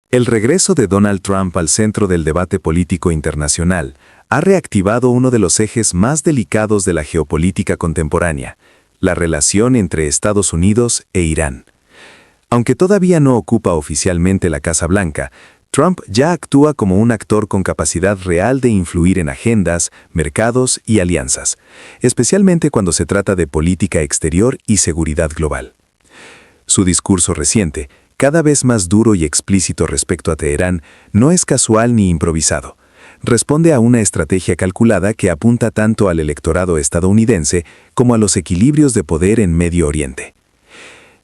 El regreso de Donald Trump al centro del debate político internacional ha reactivado uno de los ejes más delicados de la geopolítica contemporánea, la relación entre Estados Unidos e Irán. Aunque todavía no ocupa oficialmente la Casa Blanca, Trump ya actúa como un actor con capacidad real de influir en agendas, mercados y alianzas, especialmente cuando se trata de política exterior y seguridad global. Su discurso reciente, cada vez más duro y explícito respecto a Teherán, no es casual ni improvisado. Responde a una estrategia calculada que apunta tanto al electorado estadounidense como a los equilibrios de poder en Medio Oriente.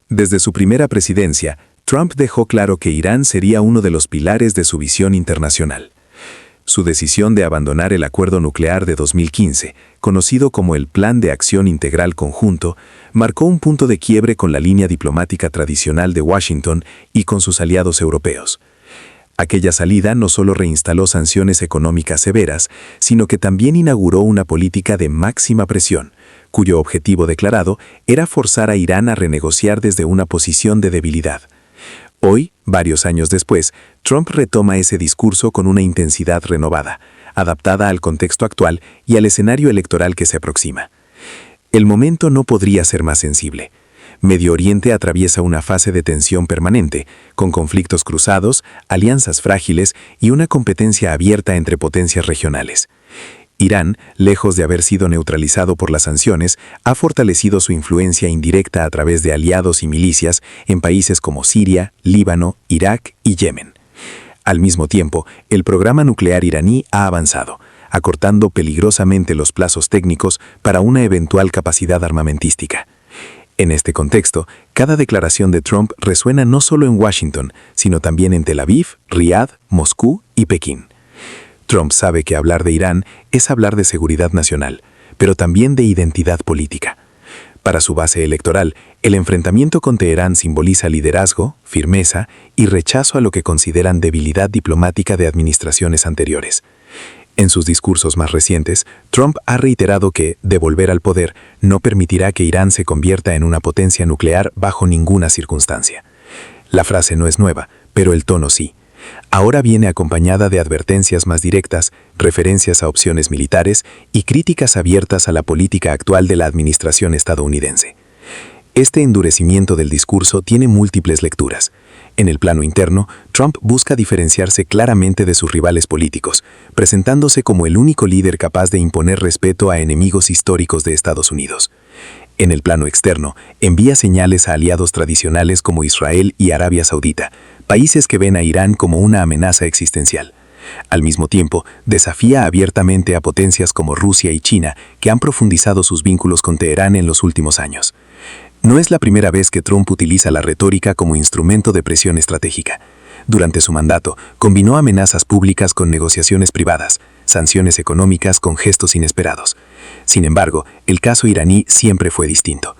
Desde su primera presidencia, Trump dejó claro que Irán sería uno de los pilares de su visión internacional. Su decisión de abandonar el acuerdo nuclear de 2015, conocido como el Plan de Acción Integral Conjunto, marcó un punto de quiebre con la línea diplomática tradicional de Washington y con sus aliados europeos. Aquella salida no solo reinstaló sanciones económicas severas, sino que también inauguró una política de máxima presión, cuyo objetivo declarado era forzar a Irán a renegociar desde una posición de debilidad. Hoy, varios años después, Trump retoma ese discurso con una intensidad renovada, adaptada al contexto actual y al escenario electoral que se aproxima. El momento no podría ser más sensible. Medio Oriente atraviesa una fase de tensión permanente, con conflictos cruzados, alianzas frágiles y una competencia abierta entre potencias regionales. Irán, lejos de haber sido neutralizado por las sanciones, ha fortalecido su influencia indirecta a través de aliados y milicias en países como Siria, Líbano, Irak y Yemen. Al mismo tiempo, el programa nuclear iraní ha avanzado, acortando peligrosamente los plazos técnicos para una eventual capacidad armamentística. En este contexto, cada declaración de Trump resuena no solo en Washington, sino también en Tel Aviv, Riad, Moscú y Pekín. Trump sabe que hablar de Irán es hablar de seguridad nacional, pero también de identidad política. Para su base electoral, el enfrentamiento con Teherán simboliza liderazgo, firmeza y rechazo a lo que consideran debilidad diplomática de administraciones anteriores. En sus discursos más recientes, Trump ha reiterado que, de volver al poder, no permitirá que Irán se convierta en una potencia nuclear bajo ninguna circunstancia. La frase no es nueva, pero el tono sí. Ahora viene acompañada de advertencias más directas, referencias a opciones militares y críticas abiertas a la política actual de la administración estadounidense. Este endurecimiento del discurso tiene múltiples lecturas. En el plano interno, Trump busca diferenciarse claramente de sus rivales políticos, presentándose como el único líder capaz de imponer respeto a enemigos históricos de Estados Unidos. En el plano externo, envía señales a aliados tradicionales como Israel y Arabia Saudita, países que ven a Irán como una amenaza existencial. Al mismo tiempo, desafía abiertamente a potencias como Rusia y China, que han profundizado sus vínculos con Teherán en los últimos años. No es la primera vez que Trump utiliza la retórica como instrumento de presión estratégica. Durante su mandato, combinó amenazas públicas con negociaciones privadas, sanciones económicas con gestos inesperados. Sin embargo, el caso iraní siempre fue distinto.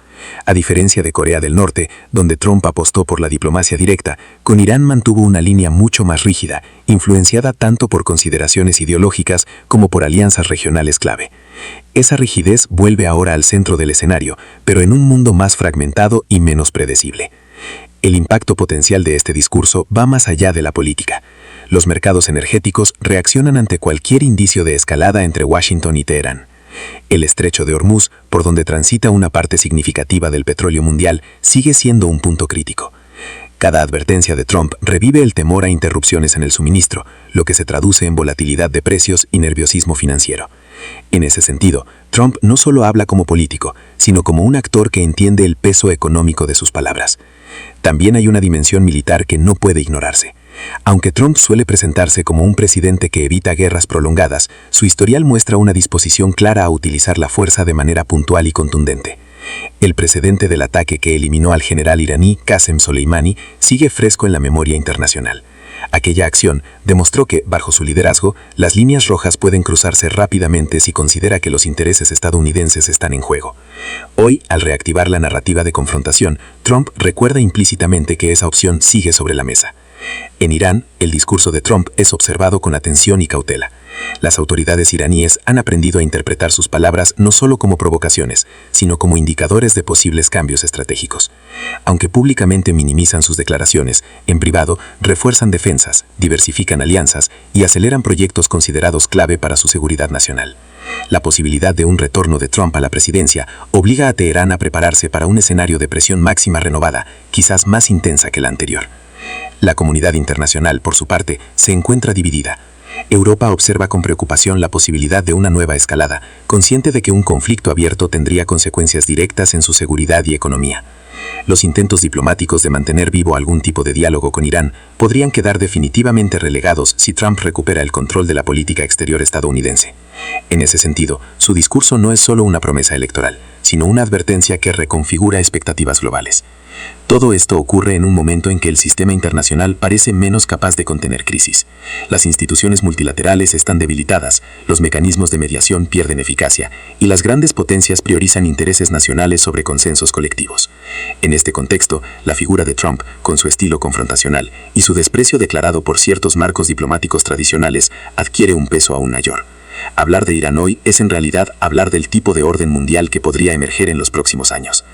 A diferencia de Corea del Norte, donde Trump apostó por la diplomacia directa, con Irán mantuvo una línea mucho más rígida, influenciada tanto por consideraciones ideológicas como por alianzas regionales clave. Esa rigidez vuelve ahora al centro del escenario, pero en un mundo más fragmentado y menos predecible. El impacto potencial de este discurso va más allá de la política. Los mercados energéticos reaccionan ante cualquier indicio de escalada entre Washington y Teherán. El estrecho de Hormuz, por donde transita una parte significativa del petróleo mundial, sigue siendo un punto crítico. Cada advertencia de Trump revive el temor a interrupciones en el suministro, lo que se traduce en volatilidad de precios y nerviosismo financiero. En ese sentido, Trump no solo habla como político, sino como un actor que entiende el peso económico de sus palabras. También hay una dimensión militar que no puede ignorarse. Aunque Trump suele presentarse como un presidente que evita guerras prolongadas, su historial muestra una disposición clara a utilizar la fuerza de manera puntual y contundente. El precedente del ataque que eliminó al general iraní Qasem Soleimani sigue fresco en la memoria internacional. Aquella acción demostró que, bajo su liderazgo, las líneas rojas pueden cruzarse rápidamente si considera que los intereses estadounidenses están en juego. Hoy, al reactivar la narrativa de confrontación, Trump recuerda implícitamente que esa opción sigue sobre la mesa. En Irán, el discurso de Trump es observado con atención y cautela. Las autoridades iraníes han aprendido a interpretar sus palabras no solo como provocaciones, sino como indicadores de posibles cambios estratégicos. Aunque públicamente minimizan sus declaraciones, en privado refuerzan defensas, diversifican alianzas y aceleran proyectos considerados clave para su seguridad nacional. La posibilidad de un retorno de Trump a la presidencia obliga a Teherán a prepararse para un escenario de presión máxima renovada, quizás más intensa que la anterior. La comunidad internacional, por su parte, se encuentra dividida. Europa observa con preocupación la posibilidad de una nueva escalada, consciente de que un conflicto abierto tendría consecuencias directas en su seguridad y economía. Los intentos diplomáticos de mantener vivo algún tipo de diálogo con Irán podrían quedar definitivamente relegados si Trump recupera el control de la política exterior estadounidense. En ese sentido, su discurso no es solo una promesa electoral, sino una advertencia que reconfigura expectativas globales. Todo esto ocurre en un momento en que el sistema internacional parece menos capaz de contener crisis. Las instituciones multilaterales están debilitadas, los mecanismos de mediación pierden eficacia y las grandes potencias priorizan intereses nacionales sobre consensos colectivos. En este contexto, la figura de Trump, con su estilo confrontacional y su desprecio declarado por ciertos marcos diplomáticos tradicionales, adquiere un peso aún mayor. Hablar de Irán hoy es en realidad hablar del tipo de orden mundial que podría emerger en los próximos años.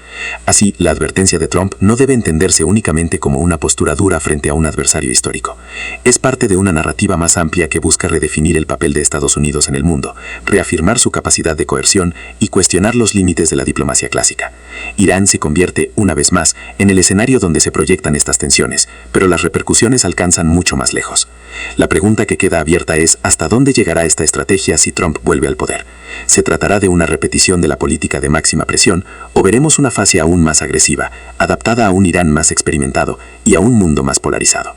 Así, la advertencia de Trump no debe entenderse únicamente como una postura dura frente a un adversario histórico. Es parte de una narrativa más amplia que busca redefinir el papel de Estados Unidos en el mundo, reafirmar su capacidad de coerción y cuestionar los límites de la diplomacia clásica. Irán se convierte, una vez más, en el escenario donde se proyectan estas tensiones, pero las repercusiones alcanzan mucho más lejos. La pregunta que queda abierta es ¿hasta dónde llegará esta estrategia si Trump vuelve al poder? ¿Se tratará de una repetición de la política de máxima presión o veremos una fase aún más agresiva, adaptada a un Irán más experimentado y a un mundo más polarizado?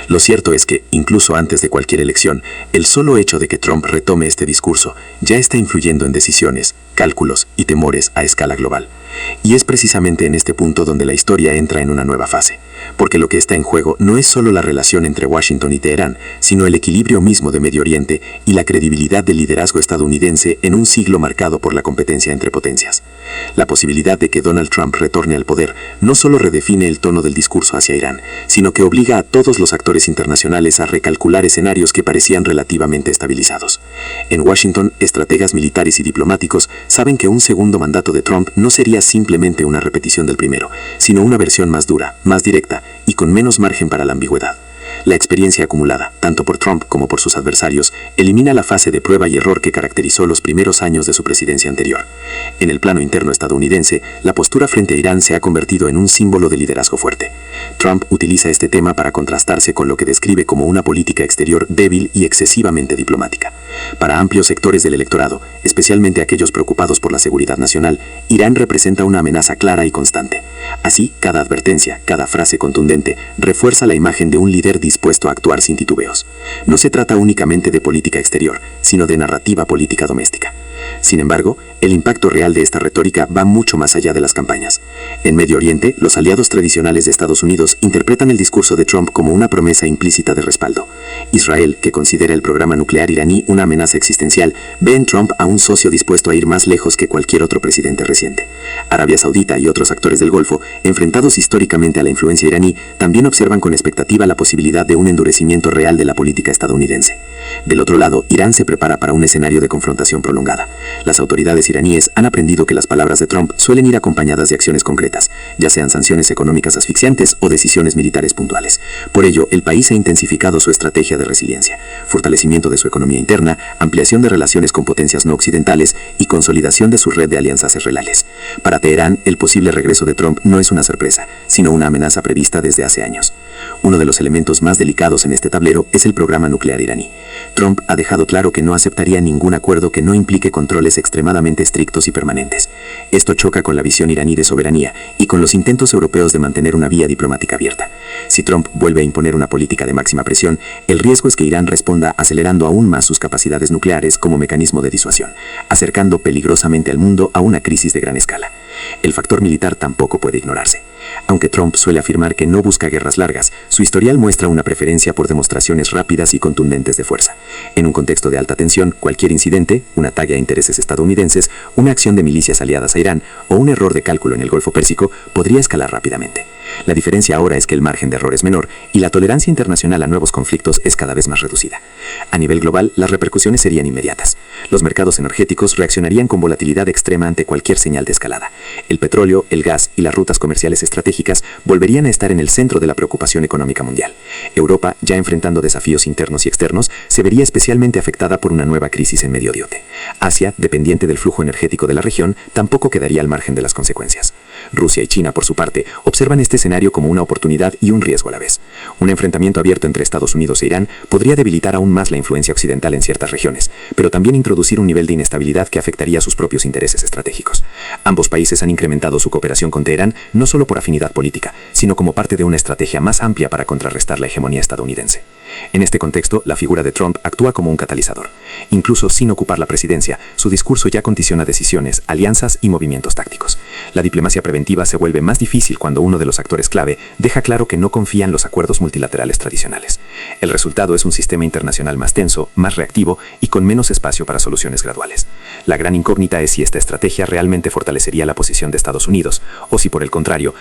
Lo cierto es que, incluso antes de cualquier elección, el solo hecho de que Trump retome este discurso ya está influyendo en decisiones, cálculos y temores a escala global. Y es precisamente en este punto donde la historia entra en una nueva fase, porque lo que está en juego no es solo la relación entre Washington y Teherán, sino el equilibrio mismo de Medio Oriente y la credibilidad del liderazgo estadounidense en un siglo marcado por la competencia entre potencias. La posibilidad de que Donald Trump retorne al poder no solo redefine el tono del discurso hacia Irán, sino que obliga a todos los actores internacionales a recalcular escenarios que parecían relativamente estabilizados. En Washington, estrategas militares y diplomáticos saben que un segundo mandato de Trump no sería simplemente una repetición del primero, sino una versión más dura, más directa y con menos margen para la ambigüedad. La experiencia acumulada, tanto por Trump como por sus adversarios, elimina la fase de prueba y error que caracterizó los primeros años de su presidencia anterior. En el plano interno estadounidense, la postura frente a Irán se ha convertido en un símbolo de liderazgo fuerte. Trump utiliza este tema para contrastarse con lo que describe como una política exterior débil y excesivamente diplomática. Para amplios sectores del electorado, especialmente aquellos preocupados por la seguridad nacional, Irán representa una amenaza clara y constante. Así, cada advertencia, cada frase contundente, refuerza la imagen de un líder dispuesto a actuar sin titubeos. No se trata únicamente de política exterior, sino de narrativa política doméstica. Sin embargo, el impacto real de esta retórica va mucho más allá de las campañas. En Medio Oriente, los aliados tradicionales de Estados Unidos interpretan el discurso de Trump como una promesa implícita de respaldo. Israel, que considera el programa nuclear iraní una amenaza existencial, ve en Trump a un socio dispuesto a ir más lejos que cualquier otro presidente reciente. Arabia Saudita y otros actores del Golfo, enfrentados históricamente a la influencia iraní, también observan con expectativa la posibilidad de un endurecimiento real de la política estadounidense. Del otro lado, Irán se prepara para un escenario de confrontación prolongada. Las autoridades iraníes han aprendido que las palabras de Trump suelen ir acompañadas de acciones concretas, ya sean sanciones económicas asfixiantes o decisiones militares puntuales. Por ello, el país ha intensificado su estrategia de resiliencia, fortalecimiento de su economía interna, ampliación de relaciones con potencias no occidentales y consolidación de su red de alianzas israelíes. Para Teherán, el posible regreso de Trump no es una sorpresa, sino una amenaza prevista desde hace años. Uno de los elementos más delicados en este tablero es el programa nuclear iraní. Trump ha dejado claro que no aceptaría ningún acuerdo que no implique controles extremadamente estrictos y permanentes. Esto choca con la visión iraní de soberanía y con los intentos europeos de mantener una vía diplomática abierta. Si Trump vuelve a imponer una política de máxima presión, el riesgo es que Irán responda acelerando aún más sus capacidades nucleares como mecanismo de disuasión, acercando peligrosamente al mundo a una crisis de gran escala. El factor militar tampoco puede ignorarse. Aunque Trump suele afirmar que no busca guerras largas, su historial muestra una preferencia por demostraciones rápidas y contundentes de fuerza. En un contexto de alta tensión, cualquier incidente, un ataque a intereses estadounidenses, una acción de milicias aliadas a Irán o un error de cálculo en el Golfo Pérsico podría escalar rápidamente. La diferencia ahora es que el margen de error es menor y la tolerancia internacional a nuevos conflictos es cada vez más reducida. A nivel global, las repercusiones serían inmediatas. Los mercados energéticos reaccionarían con volatilidad extrema ante cualquier señal de escalada. El petróleo, el gas y las rutas comerciales estratégicas volverían a estar en el centro de la preocupación económica mundial. Europa, ya enfrentando desafíos internos y externos, se vería especialmente afectada por una nueva crisis en Medio Oriente. Asia, dependiente del flujo energético de la región, tampoco quedaría al margen de las consecuencias. Rusia y China, por su parte, observan este escenario como una oportunidad y un riesgo a la vez. Un enfrentamiento abierto entre Estados Unidos e Irán podría debilitar aún más la influencia occidental en ciertas regiones, pero también introducir un nivel de inestabilidad que afectaría sus propios intereses estratégicos. Ambos países han incrementado su cooperación con Teherán no solo por afinidad política, sino como parte de una estrategia más amplia para contrarrestar la hegemonía estadounidense. En este contexto, la figura de Trump actúa como un catalizador. Incluso sin ocupar la presidencia, su discurso ya condiciona decisiones, alianzas y movimientos tácticos. La diplomacia preventiva se vuelve más difícil cuando uno de los actores clave deja claro que no confía en los acuerdos multilaterales tradicionales. El resultado es un sistema internacional más tenso, más reactivo y con menos espacio para soluciones graduales. La gran incógnita es si esta estrategia realmente fortalecería la posición de Estados Unidos, o si por el contrario,